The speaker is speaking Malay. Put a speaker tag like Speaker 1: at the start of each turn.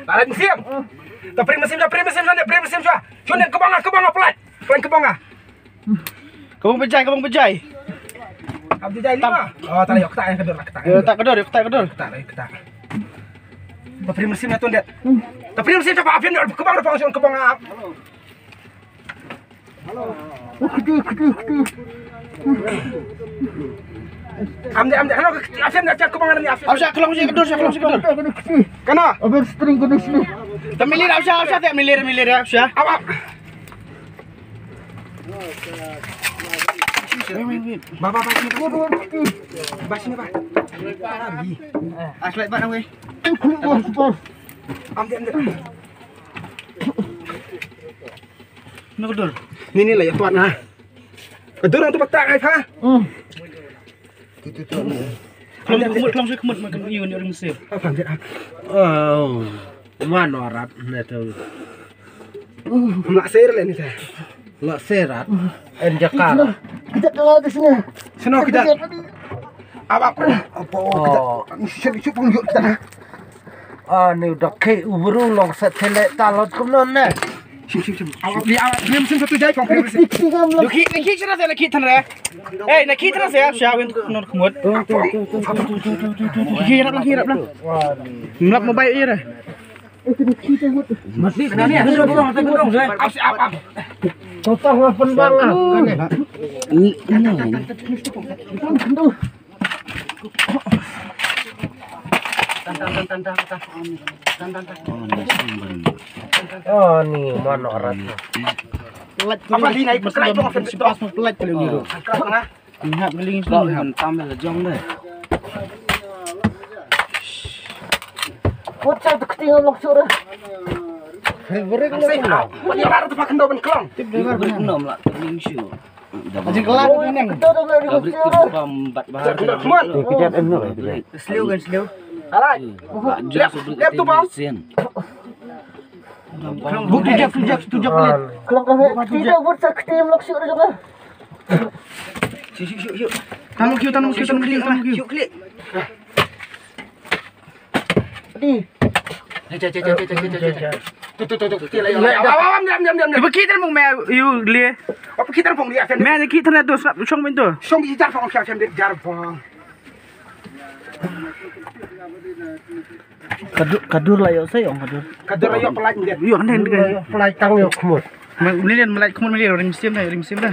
Speaker 1: Tarik mesin. Tapri mesin sudah. Cunin ke bawah pelan. Pelan ke bawah.
Speaker 2: Kebong pejai.
Speaker 1: Abdi jai 5. Oh, tak yuk ketak kedor.
Speaker 2: Tak kedor.
Speaker 1: Ketak. Tapri mesin tu ndet. Tapri mesin coba apian ke bawah. Halo. Amde halo afian nak ke bawah ni afian.
Speaker 2: Ausya kelang si kedor.
Speaker 1: Kana?
Speaker 3: Abang string kena sini.
Speaker 2: Tamilir ausya tak milir ya ausya.
Speaker 1: Awak. Baba basi ni ba.
Speaker 2: Aslek pak we.
Speaker 1: Amde.
Speaker 2: Nak kedor.
Speaker 1: Ni lah ya tuan ha. Kedor tu petak ai ha.
Speaker 2: Kelang si kemut makan iun orang Mesir.
Speaker 1: Apa dia?
Speaker 3: Oh, mana orang itu?
Speaker 1: Mak ser le ni teh.
Speaker 3: Lak serat. Enjakar.
Speaker 4: Kita keluar di sini.
Speaker 1: Seno kita. Apa?
Speaker 3: Oh,
Speaker 1: Kita punjuk kita.
Speaker 3: ni udah ke ubrulong setelek talot kumnon ne.
Speaker 1: Sim. Awak dia mesin satu jai kong mesin.
Speaker 2: Laki cerah saya laki tanah. Laki tanah saya ausya win kenor kemut. Hirap lang. Melap mobile iya dah.
Speaker 3: Mati ni ada gudong saya.
Speaker 1: Apa?
Speaker 3: Total wapen banget. Oh, ni mana orang?
Speaker 1: Apa di naik kerai dong afian
Speaker 2: Pas mau pelat kalau gitu.
Speaker 1: Kerai.
Speaker 2: Ingat geling
Speaker 3: Kau
Speaker 2: semua.
Speaker 3: tampil jong deh.
Speaker 4: Bocah tu ketinggalan loksor.
Speaker 3: Favorite
Speaker 1: Saya punya baru tu pakai doben kelong.
Speaker 3: Favorite nom lah keling shoe.
Speaker 2: Aja kelar neng.
Speaker 4: Kita dah dari
Speaker 3: Gabrik
Speaker 4: loksor.
Speaker 3: tu pembat bahar.
Speaker 1: Kita
Speaker 3: Slew kan slew.
Speaker 1: Alright. Lihat tu bang.
Speaker 2: Bu tujak pelit.
Speaker 4: Kalau kau tidak bocah ketinggalan loksor juga.
Speaker 2: Tanam kiu.
Speaker 1: Klik.
Speaker 4: Di.
Speaker 1: Tu. Awam.
Speaker 2: Bagi tan mong me you lie.
Speaker 1: Apa kita pun dia afian.
Speaker 2: Me ni ki tan tu song bin tu.
Speaker 1: Song di jar pong afian dia jar pong.
Speaker 3: Kadur lah yo saya om kadur.
Speaker 1: Kader ayo pelaj dia.
Speaker 2: Yo nen
Speaker 3: Pelai tang yo kumut.
Speaker 2: Melilian melai kemun melir orang Mesir dah.